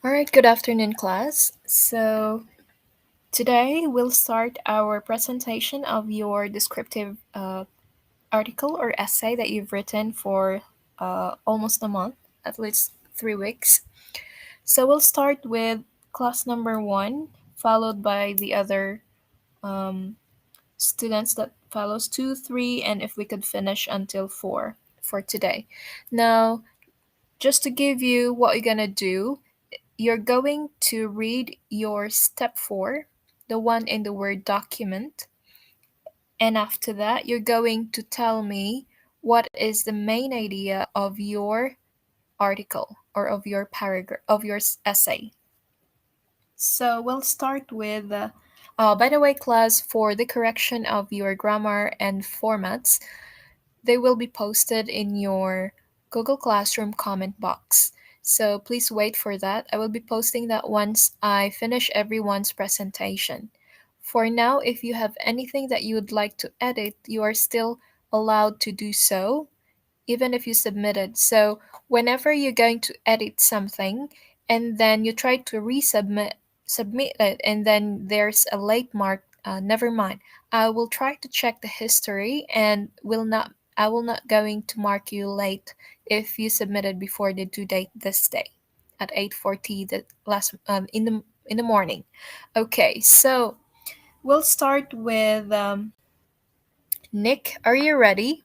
All right, good afternoon, class. So, today we'll start our presentation of your descriptive article or essay that you've written for almost a month, at least 3 weeks. So, we'll start with class number one, followed by the other um, students that follows two, three, and if we could finish until four for today. Now, just to give you what you're gonna do, you're going to read your step four, the one in the Word document, and after that, you're going to tell me what is the main idea of your article or of your paragraph of your essay. So we'll start with. By the way, class, for the correction of your grammar and formats, they will be posted in your Google Classroom comment box. So please wait for that. I will be posting that once I finish everyone's presentation. For now, if you have anything that you would like to edit, you are still allowed to do so even if you submitted. So whenever you're going to edit something and then you try to submit it and then there's a late mark, never mind. I will try to check the history and will not I will not going to mark you late if you submitted before the due date this day at 8:40 the last in the morning. Okay, so we'll start with Nick. Are you ready?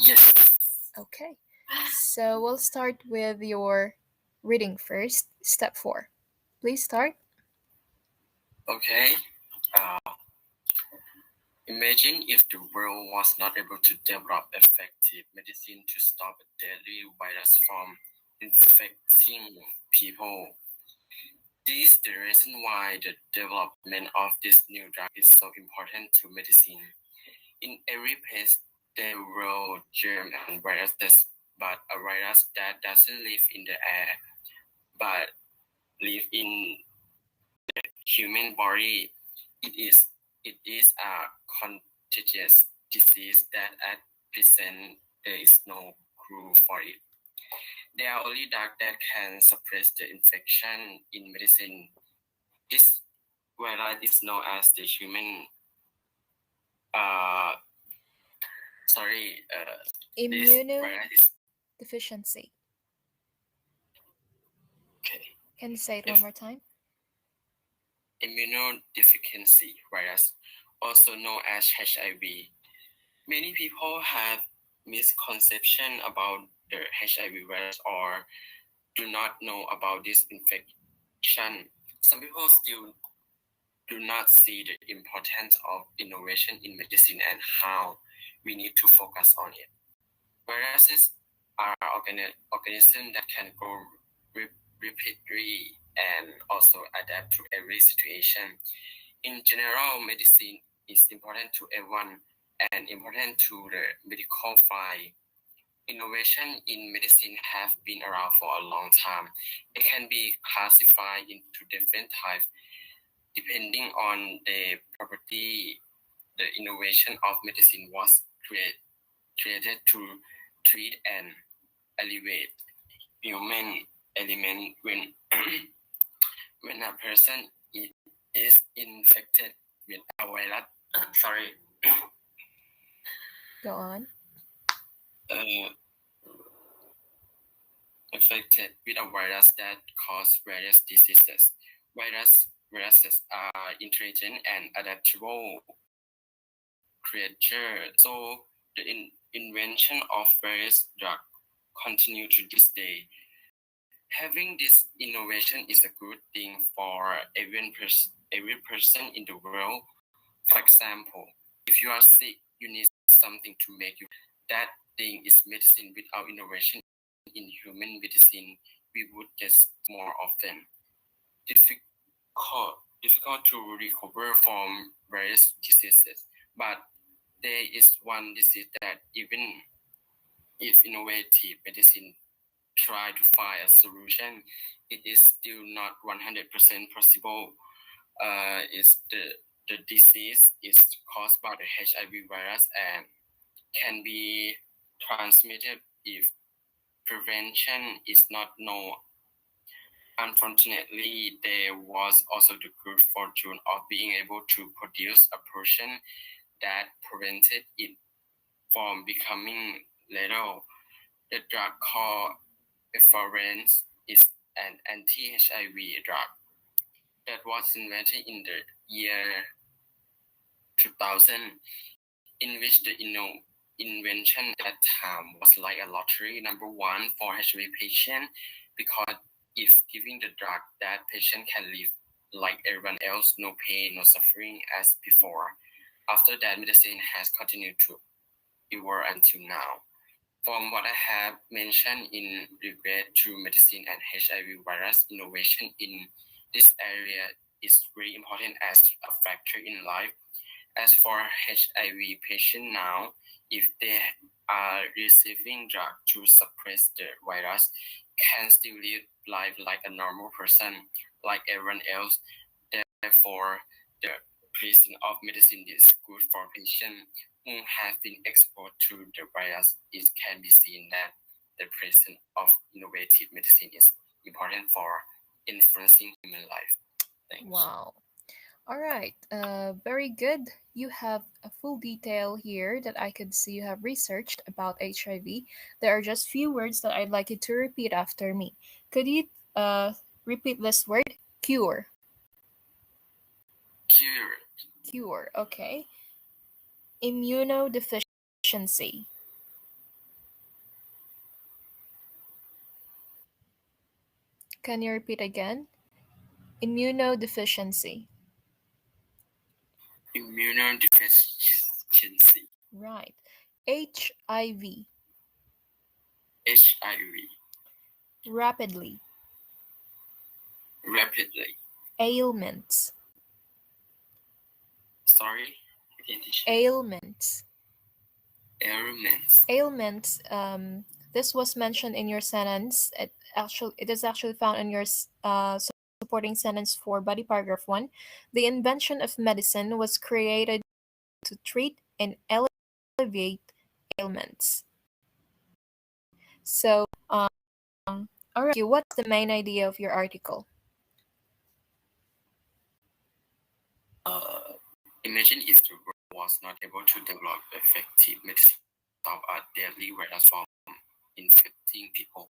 Yes. Okay. So we'll start with your reading first. Step four. Please start. Okay. Uh, Imagine if the world was not able to develop effective medicine to stop a deadly virus from infecting people. This is the reason why the development of this new drug is so important to medicine. In every place, there were germs and viruses, but a virus that doesn't live in the air, but live in human body. It is it is a contagious disease that at present there is no cure for it. There are only drugs that can suppress the infection in medicine. This virus is known as the human uh sorry this virus is Immunodeficiency. okay. Can you say it one If more time? immunodeficiency virus, also known as HIV. Many people have misconception about the HIV virus or do not know about this infection. Some people still do not see the importance of innovation in medicine and how we need to focus on it. Viruses are organisms that can grow rapidly and also adapt to every situation. In general, medicine is important to everyone and important to the medical field. Innovation in medicine have been around for a long time. It can be classified into different types depending on the property. The innovation of medicine was created to treat and alleviate human element when when a person is infected with a virus. Sorry. Go on. uh, Infected with a virus that cause various diseases. Viruses are intelligent and adaptable creatures. So the invention of various drugs continue to this day. Having this innovation is a good thing for every person in the world. For example, if you are sick, you need something to make you. That thing is medicine. Without innovation in human medicine, we would get more often. Difficult to recover from various diseases. But there is one disease that even if innovative medicine try to find a solution, it is still not 100% possible. Is the disease is caused by the HIV virus and can be transmitted if prevention is not known. Unfortunately, there was also the good fortune of being able to produce a potion that prevented it from becoming lethal. The drug called efference is an anti-HIV drug that was invented in the year 2000, in which the invention at that time was like a lottery number one for HIV patient, because if giving the drug, that patient can live like everyone else, no pain, no suffering as before. After that, medicine has continued to evolve until now. From what I have mentioned in regard to medicine and HIV virus, innovation in this area is very important as a factor in life. As for HIV patient now, if they are receiving drug to suppress the virus, can still live life like a normal person, like everyone else. Therefore, the presence of medicine is good for patients who have been exposed to the virus. It can be seen that the presence of innovative medicine is important for influencing human life. Thanks. Wow. All right. Very good. You have a full detail here that I could see you have researched about HIV. There are just few words that I'd like you to repeat after me. Could you repeat this word? Cure. Cure. Cure. Okay. Immunodeficiency. Can you repeat again? Immunodeficiency. Immunodeficiency. Right. HIV. HIV. Rapidly. Rapidly. Ailments. Sorry, again, teacher. Ailments. Ailments. Ailments. This was mentioned in your sentence. It is actually found in your supporting sentence for body paragraph one. The invention of medicine was created to treat and alleviate ailments. So, all right. What's the main idea of your article? Imagine if the world was not able to develop effective medicine to stop a deadly virus from infecting people.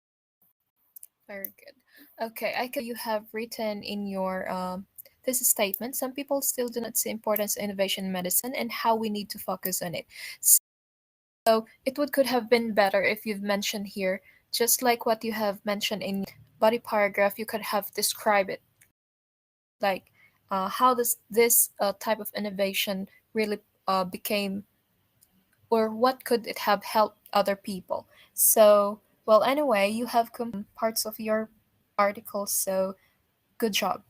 Very good. Okay, I could you have written in your thesis statement. Some people still do not see importance of innovation in medicine and how we need to focus on it. So it would could have been better if you've mentioned here, just like what you have mentioned in body paragraph. You could have described it like how does this type of innovation really became, or what could it have helped other people. So, well, anyway, you have parts of your article, so good job.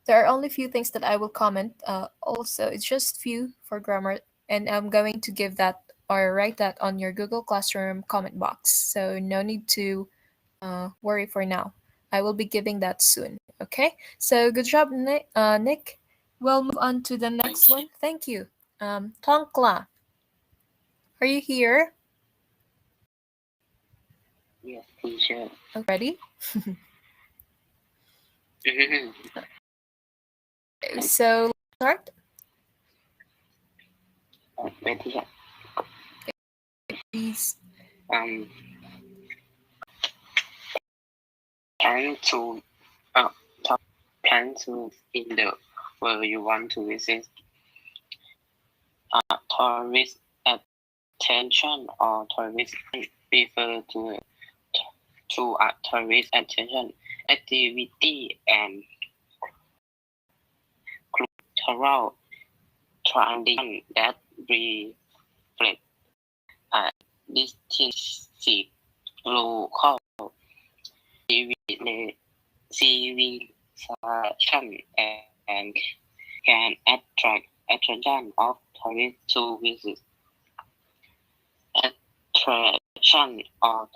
There are only few things that I will comment. Also, it's just few for grammar, and I'm going to give that or write that on your Google Classroom comment box. So no need to worry for now. I will be giving that soon. Okay. So good job, Nick. Nick. We'll move on to the next Thank you. one. Thank you. Tonkla, are you here? Yes, teacher. Ready? Mhm. So let's start. Wait, teacher. Please. Um, plan to top plan to in the where you want to visit. Tourist attention or tourist refer to a tourist attention activity and cultural tradition that reflect a distinctive local civilization and can attract attention of tourists to visit. Attraction or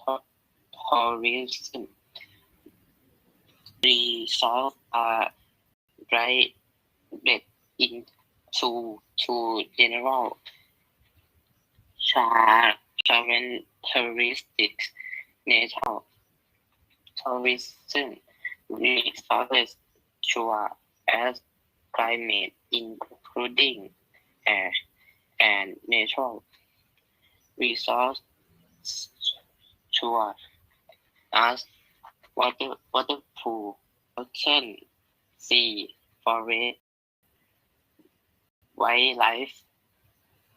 tourism results are divided into two general characteristics. natural tourism resources sure as climate, including air and natural resources sure as waterfall, ocean, sea, forest, wildlife,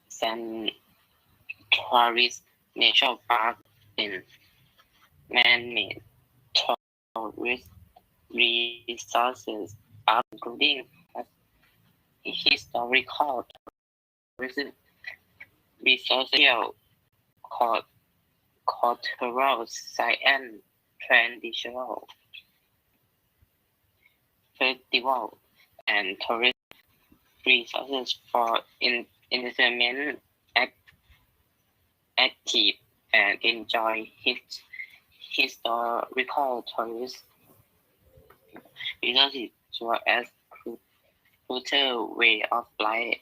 sanctuaries, nature park, and man-made tourist resources are including historical tourism, resources, cultural, science, traditional festival, and tourist resources for entertainment, active and enjoy historical tourist resources such as cultural way of life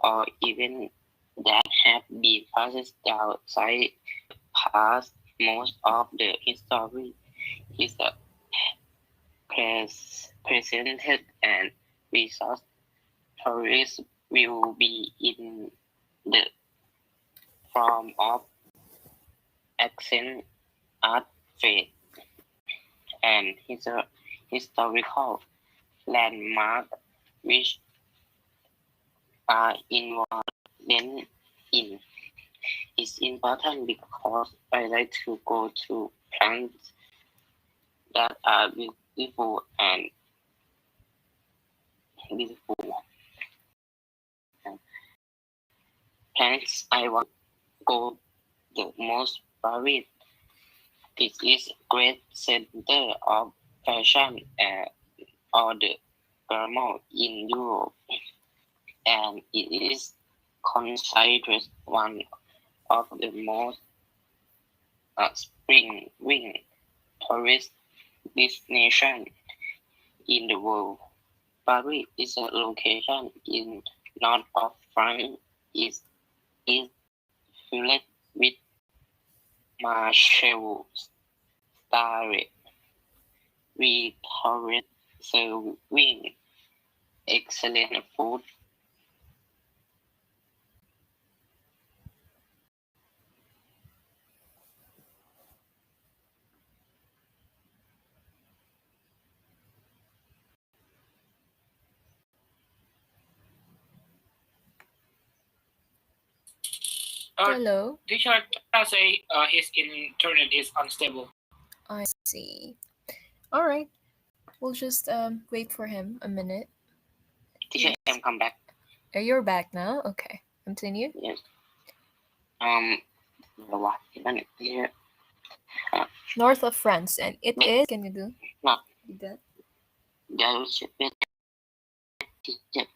or even that have been passed down outside past. Most of the history is presented and resource tourists will be in the form of accent, art, faith, and historical landmark which are involved in. It's important because I like to go to plants that are beautiful and beautiful. Plants I want to go the most varied. It is great center of fashion or the glamour in Europe, and it is considered one of the most spring tourist destination in the world. Paris is a location in north of France. It is filled with martial style restaurants serving excellent food. Hello. Teacher say his internet is unstable. I see. All right. We'll just wait for him a minute. Teacher, Yes. come back. You're back now. Okay. Continue. Yes. What? Here. North of France, and it is. Can you do No. that? Teacher.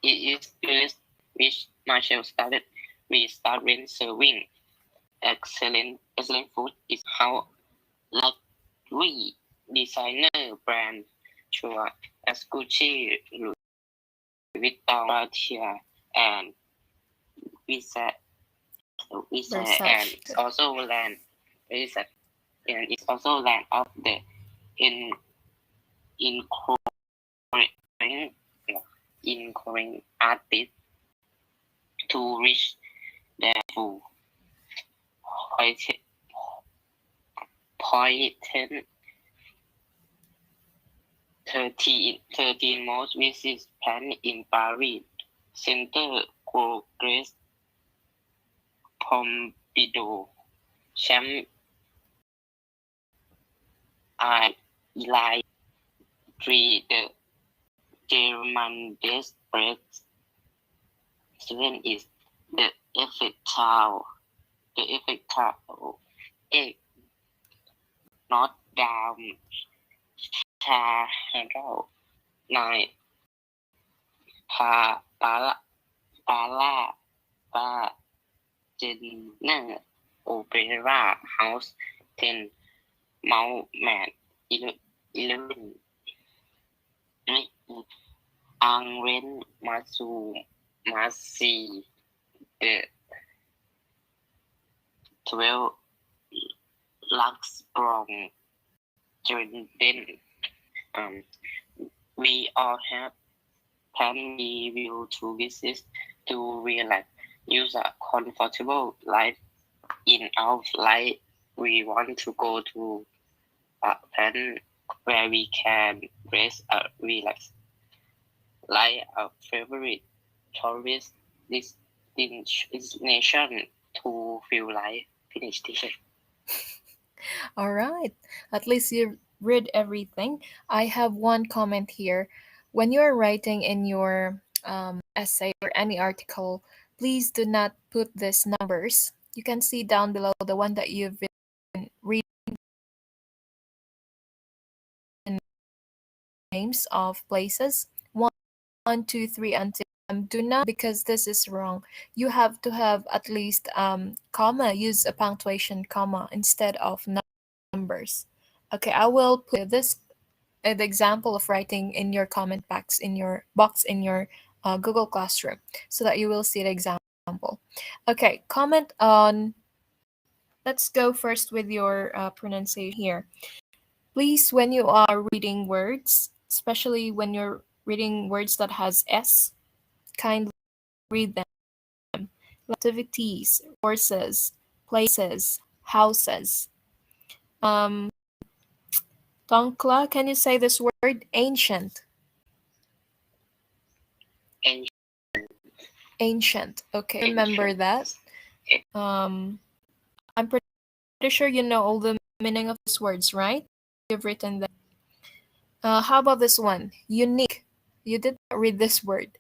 It is good which Marshall started. We start when serving excellent food is how like we designer brand sure as Gucci, Louis Vuitton, Cartier, and Visa, and Versace. it's also land Visa, and it's also land of the in incurring incurring artists to reach their full point 13 most visits planned in Paris Center Congress Pompidou Champ Art Eli 3 the German best president is the Eiffel Tower. The Eiffel Tower is not down Channel 9 Pala Jenner Opera House 10 Mount Man 11 Angren Masi the 12 lacks strong gradient. Um, we all have plan we will to visit to realize use a comfortable life in our life. We want to go to a plan where we can rest relax, like a favorite tourist destination to feel like finish teacher. All right. At least you read everything. I have one comment here. When you are writing in your essay or any article, please do not put these numbers. You can see down below the one that you've been reading names of places. One, two, three, until do not, because this is wrong. You have to have at least comma. Use a punctuation comma instead of numbers. Okay, I will put this the example of writing in your comment box in your Google Classroom so that you will see the example. Okay, comment on. Let's go first with your pronunciation here. Please, when you are reading words, especially when you're reading words that has S, kindly read them. Activities, courses, places, houses. Um, Tonkla, can you say this word? Ancient. Ancient. Ancient. Okay, remember that. I'm pretty sure you know all the meaning of these words, right? You've written them. How about this one? Unique. You did not read this word.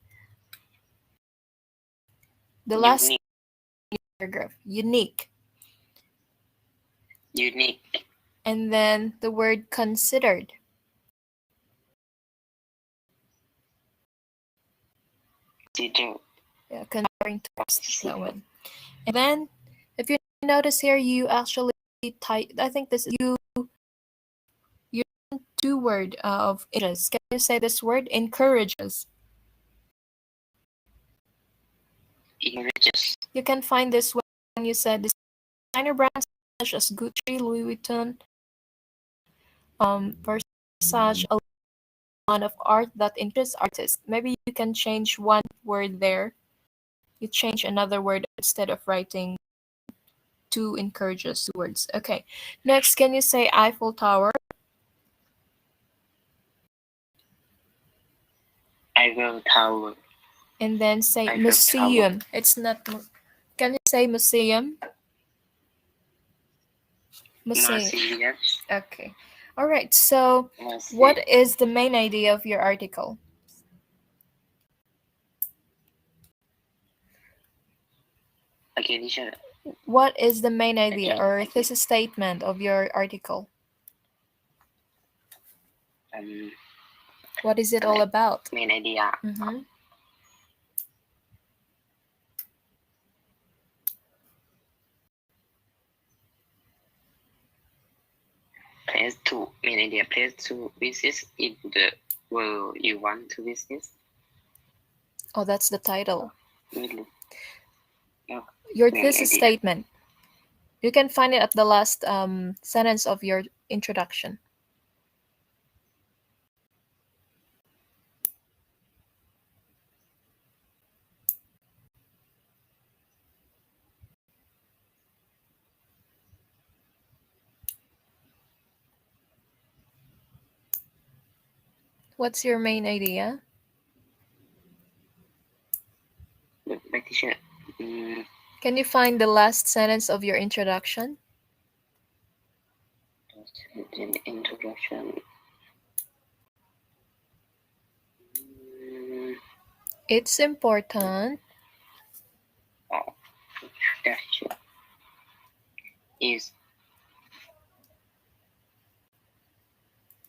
The last Unique. paragraph. Unique. Unique. And then the word considered. Consider. Yeah, considering text. That one. And then, if you notice here, you actually type. I think this is you two word of encourages. Can you say this word? Encourages. Encourages. You can find this when you said designer brands such as Gucci, Louis Vuitton, Versace, a lot of art that encourages artists. Maybe you can change one word there. You change another word instead of writing two encourages words. Okay. Next, can you say Eiffel Tower? Eiffel Tower. And then say Eiffel museum. Tower. It's not. Can you say museum? Museum. Museum. Okay. All right. So, Museum. what is the main idea of your article? Okay, teacher. What is the main idea Okay, or thesis statement of your article? Um, What is it all about? main idea. Mm-hmm. Place to main idea. Place to visit in the world you want to visit. Oh, that's the title. Really? No. Your Main thesis idea. statement. You can find it at the last sentence of your introduction. What's your main idea? My teacher. Can you find the last sentence of your introduction? Introduction. It's important. Oh, that's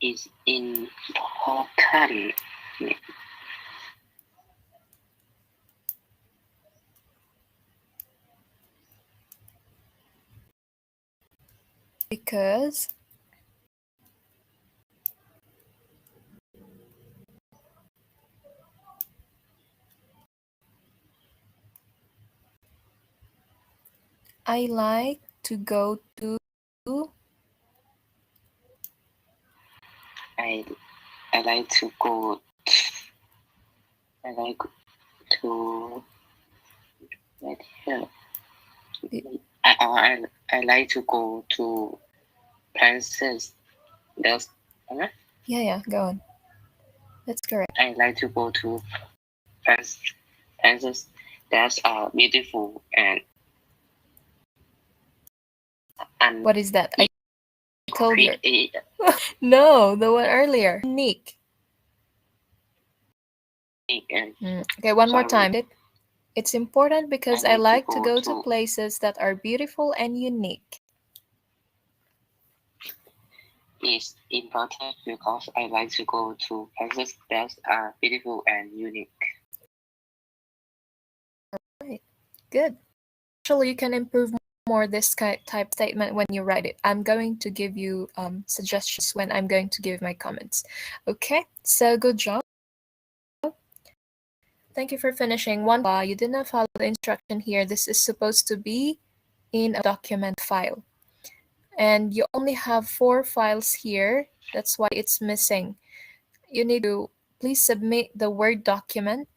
is important Because I like to go to I I like to go. I like to right here. I like to go to places. That's Yeah, go on. That's correct. I like to go to places places that are beautiful and What is that? I told you. create. No, the one earlier. Unique. Okay, one more Sorry, time. It's important I because I like to like to go go to to. places that are beautiful and unique. It's important because I like to go to places that are beautiful and unique. Right. Good. Actually, you can improve more this type statement when you write it. I'm going to give you suggestions when I'm going to give my comments. Okay, so good job. Thank you for finishing. One, you did not follow the instruction here. This is supposed to be in a document file. And you only have 4 files here. That's why it's missing. You need to please submit the Word document.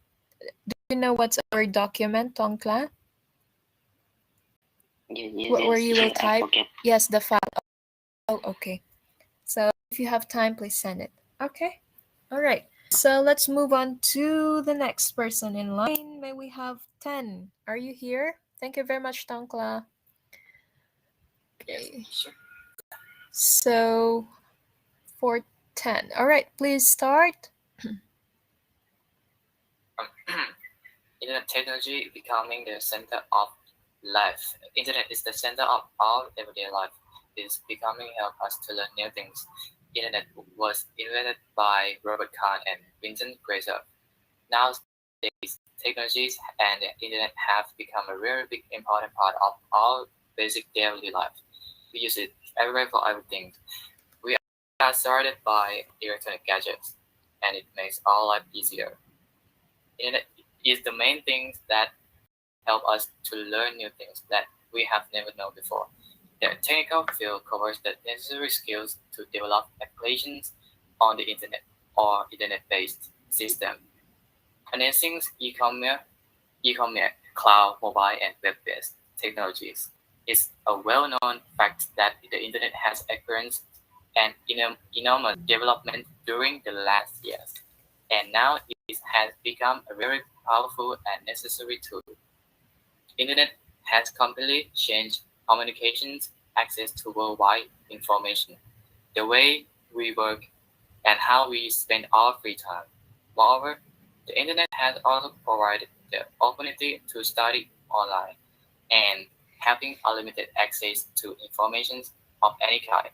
Do you know what's a Word document, Tonkla? Where you will Yes, I type? forget. Yes, the file. Oh, okay. So if you have time, please send it. Okay. All right. So let's move on to the next person in line. May we have 10? Are you here? Thank you very much, Tonkla. Okay. So for 10. All right, please start. Internet technology becoming the center of life. Internet is the center of our everyday life. It's becoming help us to learn new things. Internet was invented by Robert Kahn and Vincent Grazer. Nowadays, technologies and the internet have become a very big important part of our basic daily life. We use it everywhere for everything. We are surrounded by electronic gadgets, and it makes our life easier. Internet is the main thing that help us to learn new things that we have never known before. The technical field covers the necessary skills to develop applications on the internet or internet-based system. Harnessing e-commerce, cloud, mobile, and web-based technologies is a well-known fact that the internet has experienced an enormous development during the last years, and now it has become a very powerful and necessary tool. Internet has completely changed communications, access to worldwide information, the way we work, and how we spend our free time. Moreover, the internet has also provided the opportunity to study online and having unlimited access to information of any kind,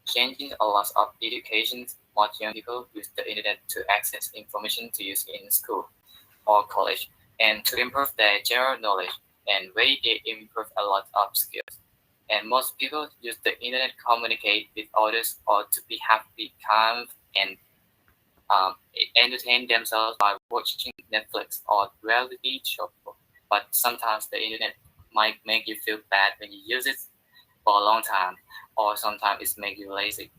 changing a lot of educations. Most young people use the internet to access information to use in school or college and to improve their general knowledge and way they improve a lot of skills. And most people use the internet to communicate with others or to be happy, calm, and entertain themselves by watching Netflix or reality show. But sometimes the internet might make you feel bad when you use it for a long time, or sometimes it makes you lazy.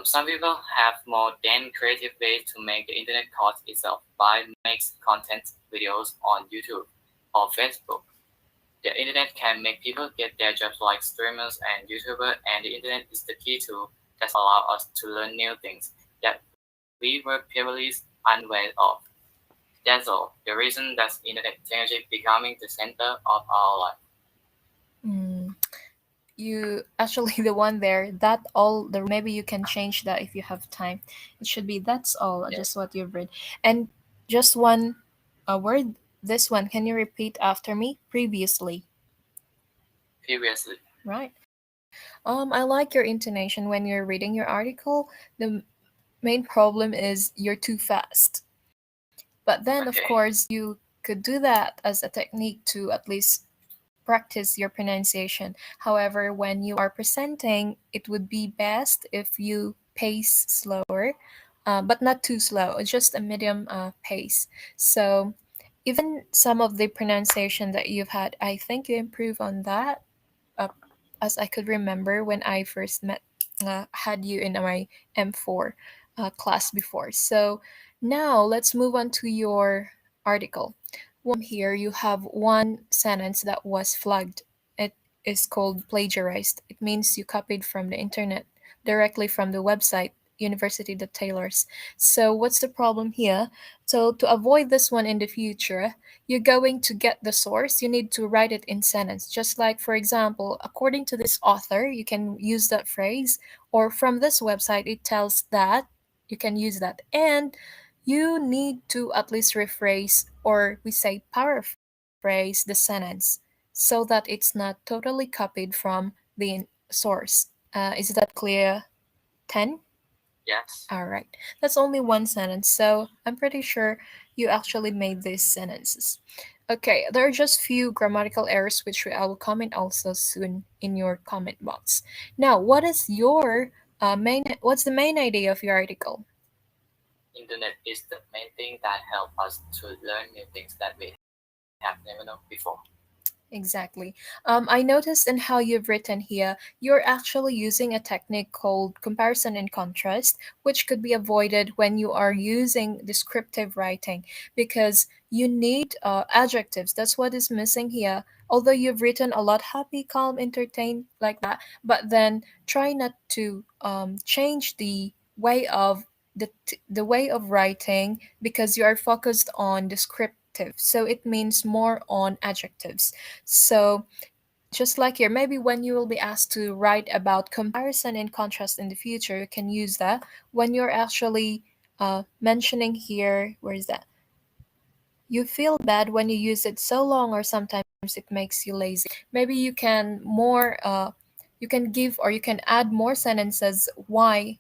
Some people have more than creative ways to make the internet cost itself by makes content videos on YouTube or Facebook. The internet can make people get their jobs like streamers and YouTubers, and the internet is the key tool that allows us to learn new things that we were previously unaware of. That's all. The reason that internet technology becoming the center of our life. Mm, you actually the one there. That all the maybe you can change that if you have time. It should be that's all. Yes. Just what you've read, and just one word. This one. Can you repeat after me? Previously. Previously. Right. I like your intonation when you're reading your article. The main problem is you're too fast. But then, of Okay. course, you could do that as a technique to at least practice your pronunciation. However, when you are presenting, it would be best if you pace slower, but not too slow, just a medium pace. So, even some of the pronunciation that you've had, I think you improve on that, uh, as I could remember when I first met had you in my M4 class before. So now let's move on to your article. Here you have one sentence that was flagged. It is called plagiarized. It means you copied from the internet directly from the website University the Taylors. So what's the problem here? So to avoid this one in the future, you're going to get the source. You need to write it in sentence. Just like, for example, according to this author, you can use that phrase, or from this website, it tells that you can use that. And you need to at least rephrase, or we say paraphrase, the sentence so that it's not totally copied from the source. Is that clear, 10? Yes. All right. That's only one sentence, so I'm pretty sure you actually made these sentences. Okay, there are just few grammatical errors which I will comment also soon in your comment box. Now, what's the main idea of your article? Internet is the main thing that help us to learn new things that we have never known before. Exactly. I noticed in how you've written here, you're actually using a technique called comparison and contrast, which could be avoided when you are using descriptive writing because you need adjectives. That's what is missing here. Although you've written a lot happy, calm, entertained, like that, but then try not to change the way of writing because you are focused on descriptive. So it means more on adjectives. So, just like here, maybe when you will be asked to write about comparison and contrast in the future, you can use that. When you're actually mentioning here, where is that? You feel bad when you use it so long, or sometimes it makes you lazy. Maybe you can give or you can add more sentences why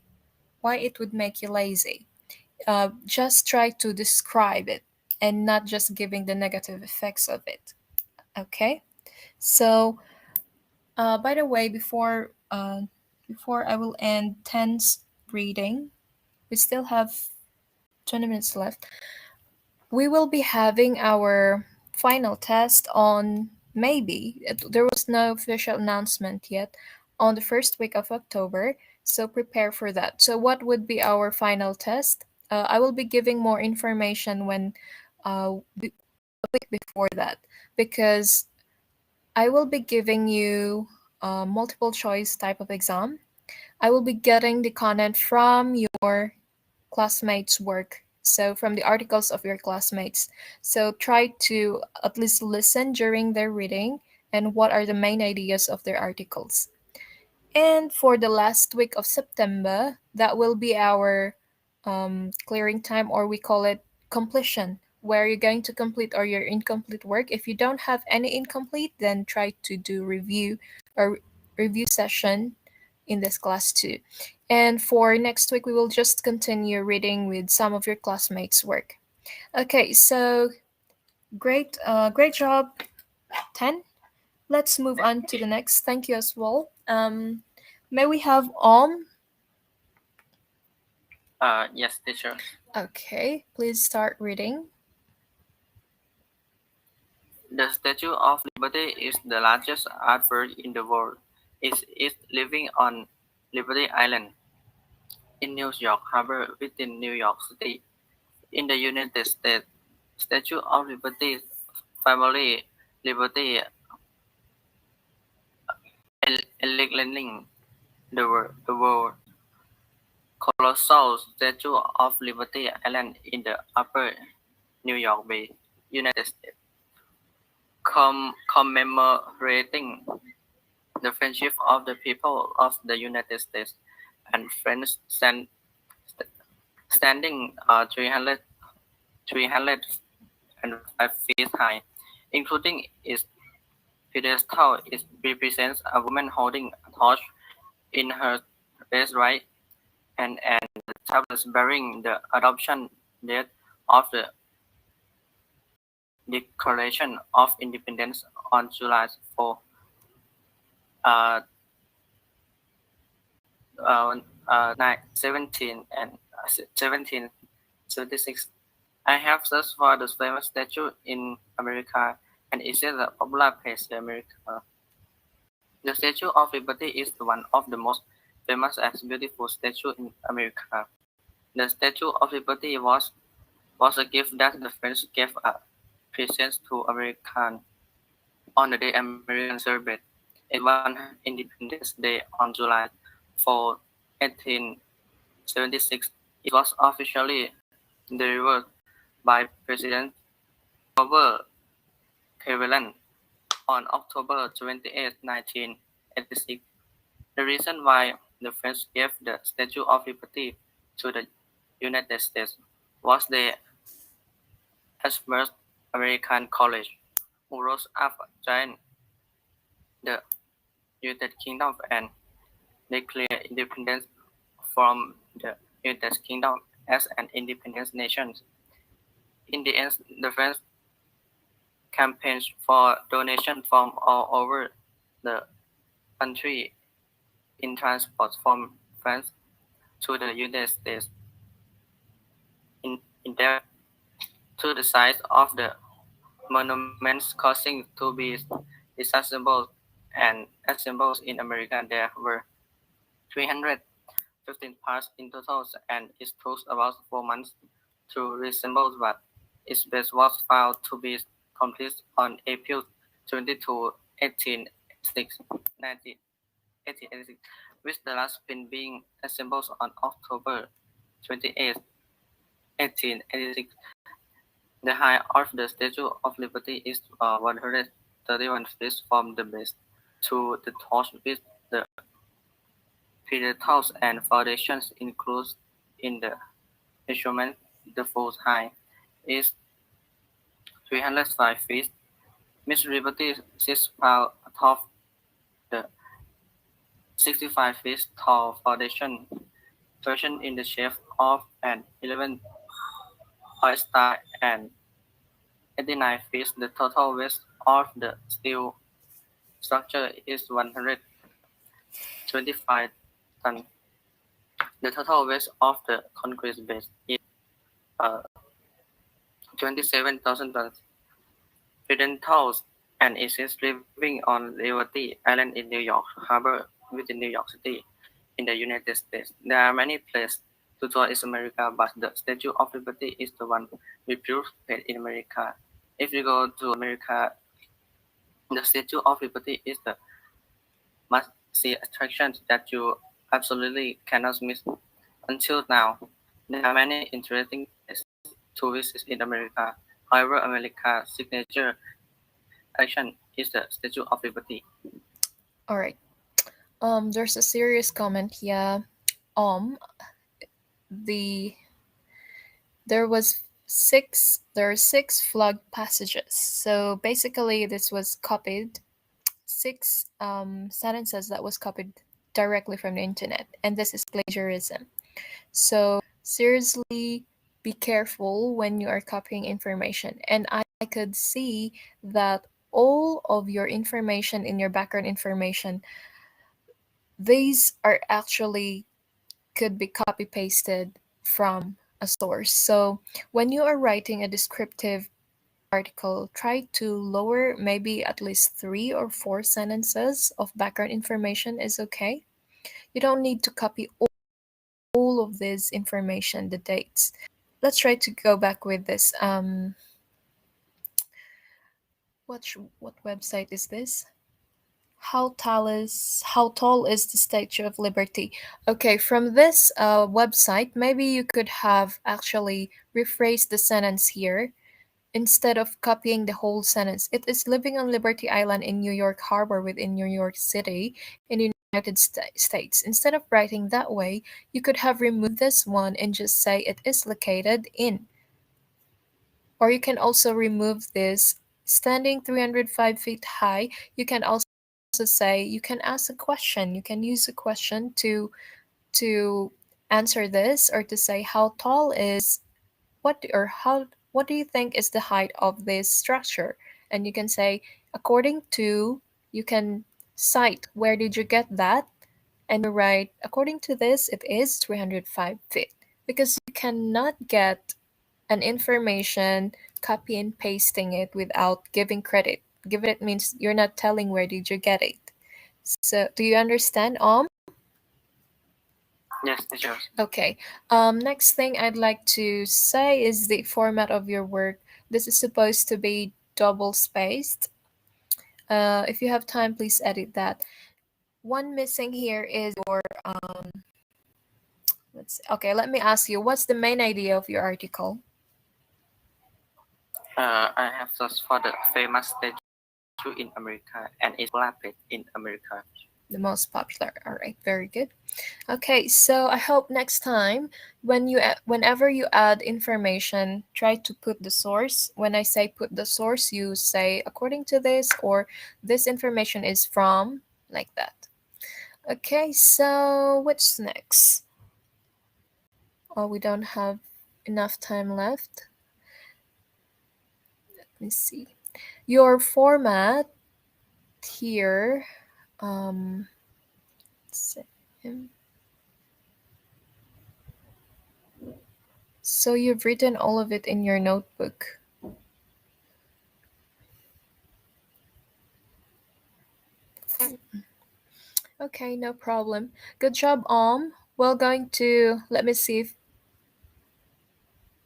it would make you lazy. Just try to describe it and not just giving the negative effects of it. Okay. So, by the way, before I will end tense reading, we still have 20 minutes left. We will be having our final test on there was no official announcement yet on the first week of October, so prepare for that. So, what would be our final test? I will be giving more information when a week before that because I will be giving you a multiple choice type of exam. I will be getting the content from your classmates' work. So, from the articles of your classmates. So, try to at least listen during their reading and what are the main ideas of their articles. And for the last week of September, that will be our clearing time, or we call it completion, where you're going to complete or your incomplete work. If you don't have any incomplete, then try to do or review session in this class too. And for next week, we will just continue reading with some of your classmates' work. Okay, so great job, 10. Let's move on to the next. Thank you as well. May we have Yes, teacher. Okay, please start reading. The Statue of Liberty is the largest artwork in the world. It is living on Liberty Island in New York Harbor within New York City. In the United States, Statue of Liberty family Liberty elegantly the world colossal Statue of Liberty Island in the Upper New York Bay, United States, commemorating the friendship of the people of the United States and French standing 305 feet high, including its pedestal. It represents a woman holding a torch in her left right hand and the tablets bearing the adoption date of the Declaration of Independence on July 4, uh, 17 and 1776. I have searched for the famous statue in America, and it is a popular place in America. The Statue of Liberty is one of the most famous as beautiful statue in America. The Statue of Liberty was a gift that the French gave a present to Americans on the day Americans celebrate its 100th Independence Day on July 4, 1876. It was officially delivered by President Grover Cleveland on October 28, 1986. The reason why the French gave the Statue of Liberty to the United States was they assumed American college, who rose up joined the United Kingdom and declared independence from the United Kingdom as an independent nation. In the end, the French campaigned for donations from all over the country in transport from France to the United States. In depth to the size of the monuments causing to be disassembled and assembled in America. There were 315 parts in total, and it took about 4 months to reassemble, but its base was found to be complete on April 22, 1886, with the last pin being assembled on October 28, 1886. The height of the Statue of Liberty is 131 feet from the base to the top, with the pedestals and foundations included in the measurement. The full height is 305 feet. Miss Liberty sits atop the 65 feet tall foundation, fashioned in the shape of an 11 point star, and 89 feet. The total weight of the steel structure is 125 tons. The total weight of the concrete base is 27,000 tons. Pedentals and is living on Liberty Island in New York Harbor within New York City in the United States. There are many places to tour in America, but the Statue of Liberty is the one we prefer in America. If you go to America, the Statue of Liberty is the must-see attraction that you absolutely cannot miss. Until now, there are many interesting places to visit in America. However, America's signature attraction is the Statue of Liberty. All right. There's a serious comment here. The there was there are six flag passages. So basically, this was copied six sentences that was copied directly from the internet, and this is plagiarism. So seriously, be careful when you are copying information. And I could see that all of your information in your background information, these are actually could be copy pasted from a source. So when you are writing a descriptive article, try to lower maybe at least 3 or 4 sentences of background information is okay. You don't need to copy all of this information, the dates. Let's try to go back with this. What website is this? How tall is the Statue of Liberty? Okay, from this website, maybe you could have actually rephrased the sentence here instead of copying the whole sentence. It is living on Liberty Island in New York Harbor within New York City in the United States. Instead of writing that way, you could have removed this one and just say it is located in. Or you can also remove this standing 305 feet high. You can also say, you can ask a question. You can use a question to answer this, or to say how tall is what do you think is the height of this structure? And you can say, according to, you can cite where did you get that, and you write, according to this, it is 305 feet. Because you cannot get an information, copy and pasting it without giving credit. Give it means you're not telling where did you get it. So do you understand, Yes, teacher. Okay. Next thing I'd like to say is the format of your work. This is supposed to be double spaced. If you have time, please edit that. One missing here is your okay, let me ask you, what's the main idea of your article? I have searched for the famous statue in America and its collaborate in America. The most popular. All right, very good. Okay, so I hope next time whenever you add information, try to put the source. When I say put the source, you say according to this or this information is from, like that. Okay, so what's next? Oh, we don't have enough time left. Let me see. Your format here, um, let's see. So you've written all of it in your notebook. Okay, no problem. Good job, We're going to let me see if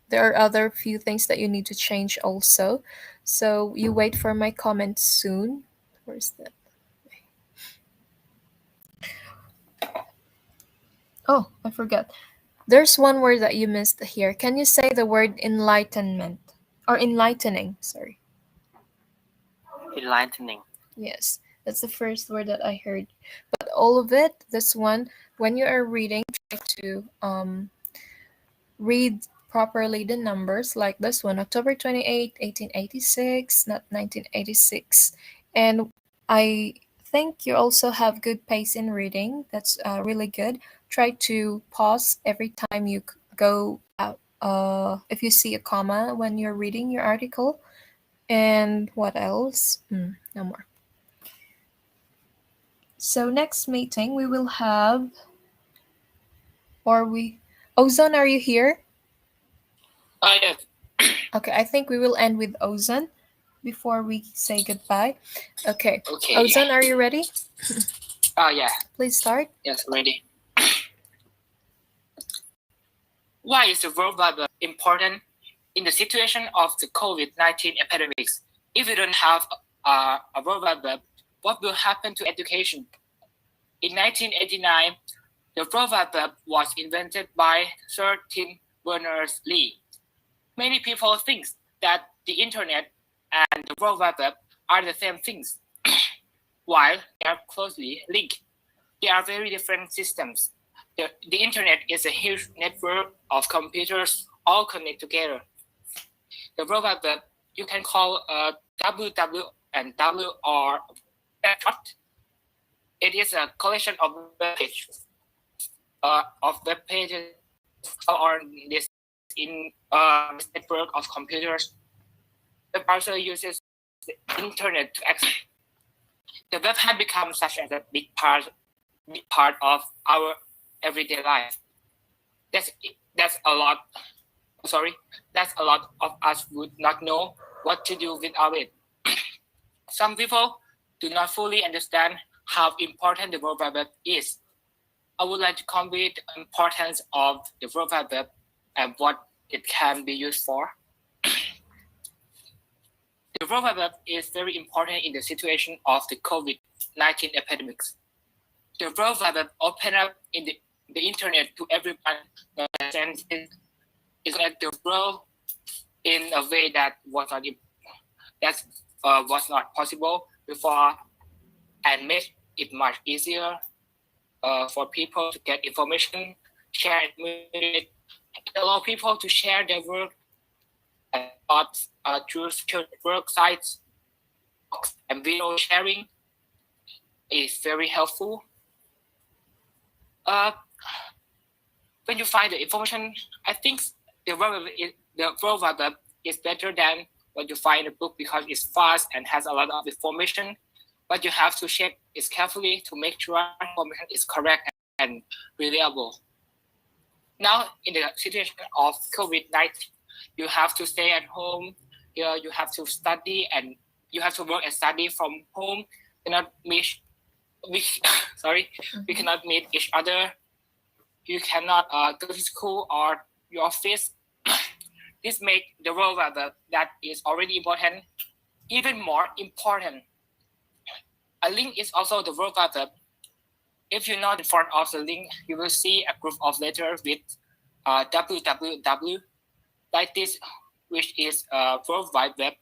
there are other few things that you need to change also. So you wait for my comments soon. Where's that? Oh, I forgot. There's one word that you missed here. Can you say the word enlightenment or enlightening? Sorry. Enlightening. Yes, that's the first word that I heard. But all of it, this one, when you are reading, try to read properly the numbers like this one, October 28, 1886, not 1986. And I think you also have good pace in reading. That's really good. Try to pause every time you go out. If you see a comma when you're reading your article. And what else? No more. So next meeting we will have, or we, Ozone, are you here? Yes. Okay, I think we will end with Ozone before we say goodbye. Okay. Okay. Ozone, are you ready? Yeah. Please start. Yes, ready. Why is the verb important in the situation of the COVID-19 epidemics? If we don't have a verb, what will happen to education? In 1989, the verb was invented by Sir Tim Berners-Lee. Many people think that the internet and the verb are the same things. While they are closely linked, they are very different systems. The internet is a huge network of computers all connected together. The verb you can call www and w or website. It is a collection of web pages on this network of computers. The browser uses the internet to access. The web has become such as a big part of our everyday life. That's a lot. Sorry, that's a lot of us would not know what to do without it. Some people do not fully understand how important the World Wide Web is. I would like to convey the importance of the World Wide Web and what it can be used for. The World Wide Web is very important in the situation of the COVID-19 epidemics. The World Wide Web opened up in the internet to everyone, and is at the world in a way that was not possible before, and made it much easier for people to get information, share and communicate. It allows people to share their work and thoughts through social network sites, and video sharing is very helpful. When you find the information, I think the World Wide Web is better than when you find a book because it's fast and has a lot of information. But you have to check it carefully to make sure information is correct and reliable. Now, in the situation of COVID-19, you have to stay at home. You have to study and you have to work and study from home. We cannot meet each other. you cannot go to school or your office. This makes the verb that is already important even more important. A link is also the verb verb. If you note in front of the link, you will see a group of letters with www like this, which is World Wide Web.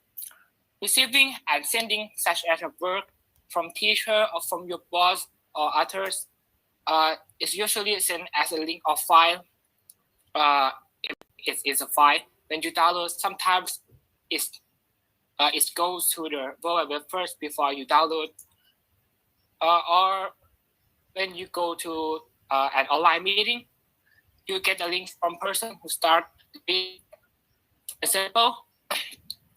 Receiving and sending such as a work from teacher or from your boss or others is usually sent as a link or file. If it is a file, when you download, sometimes it goes to the World Wide Web first before you download. Or when you go to an online meeting, you get a link from person who start the meeting. Example,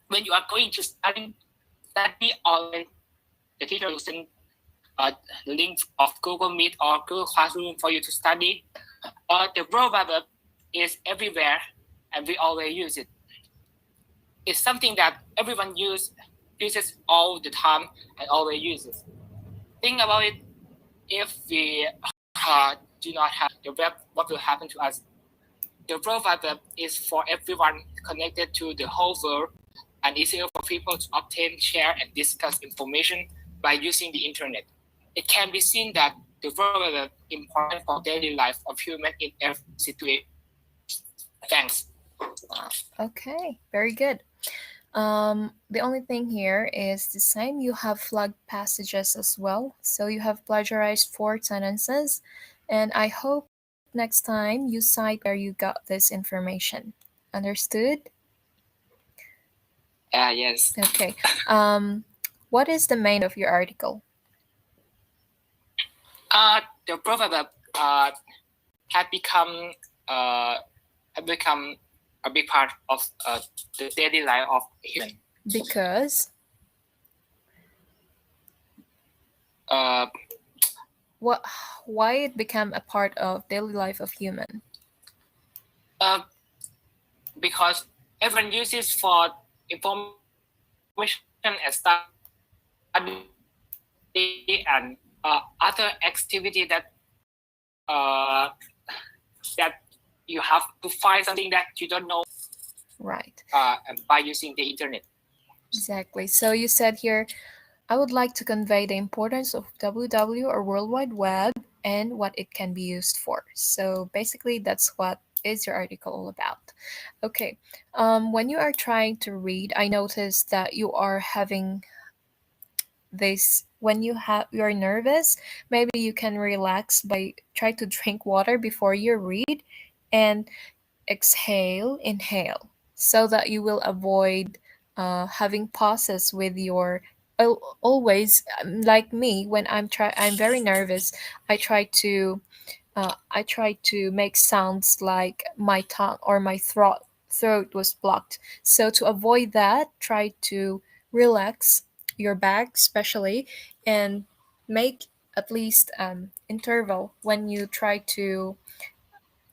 when you are going to study online, the teacher will send a link of Google Meet or Google Classroom for you to study. The World Wide Web is everywhere, and we always use it. It's something that everyone uses all the time and always uses. Think about it. If we do not have the web, what will happen to us? The World Wide Web is for everyone connected to the whole world and easier for people to obtain, share, and discuss information by using the internet. It can be seen that the World Wide Web is important for daily life of humans in every situation. Thanks. Okay, very good. The only thing here is the same. You have flagged passages as well. So you have plagiarized 4 sentences. And I hope next time you cite where you got this information. Understood? Yes. Okay. What is the main of your article? The World Wide Web had become a big part of the daily life of human. Because Uh, why it became a part of daily life of human? Because everyone uses for information and study and other activity that you have to find something that you don't know. Right. By using the internet. Exactly. So you said here, I would like to convey the importance of WW or World Wide Web and what it can be used for. So basically, that's what is your article all about. Okay. When you are trying to read, I noticed that you are having this when you're nervous. Maybe you can relax by try to drink water before you read and exhale, inhale, so that you will avoid having pauses with your. Always, like me, when I'm very nervous. I try to make sounds like my tongue or my throat was blocked. So to avoid that, try to relax your back, especially, and make at least interval when you try to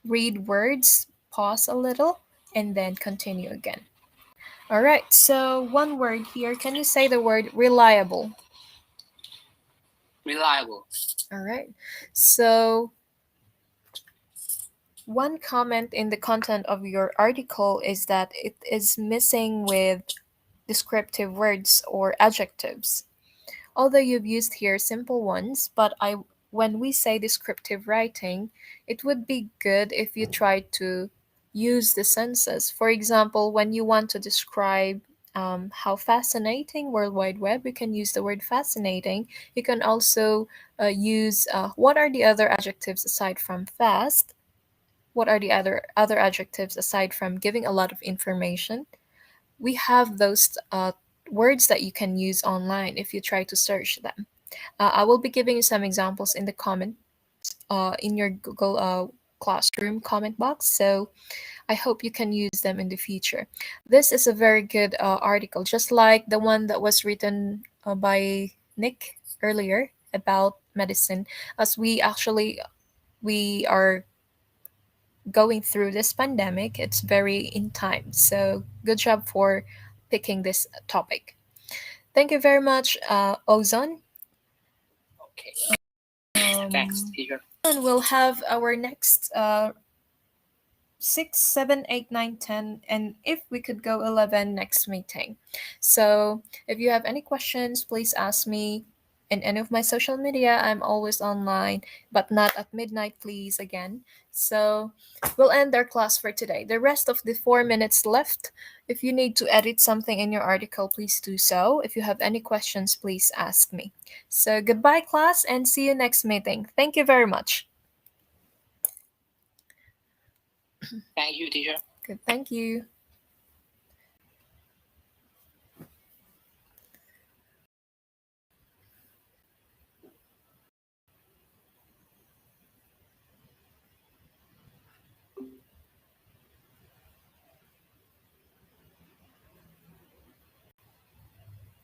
read words, pause a little, and then continue again. All right, so one word here. Can you say the word reliable? Reliable. All right. So one comment in the content of your article is that it is missing with descriptive words or adjectives. Although you've used here simple ones, but when we say descriptive writing, it would be good if you try to use the senses. For example, when you want to describe how fascinating World Wide Web, you can use the word fascinating. You can also use what are the other adjectives aside from fast? What are the other adjectives aside from giving a lot of information? We have those words that you can use online if you try to search them. I will be giving you some examples in the comment in your Google Classroom comment box. So I hope you can use them in the future. This is a very good article, just like the one that was written by Nick earlier about medicine, as we are going through this pandemic. It's very in time. So good job for picking this topic. Thank you very much, Ozone. Okay. Thanks, teacher. And we'll have our next 6, 7, 8, 9, 10, and if we could go 11 next meeting. So if you have any questions, please ask me in any of my social media. I'm always online, but not at midnight, please, again. So we'll end our class for today. The rest of the 4 minutes left. If you need to edit something in your article, please do so. If you have any questions, please ask me. So goodbye, class, and see you next meeting. Thank you very much. Thank you, teacher. Good, thank you.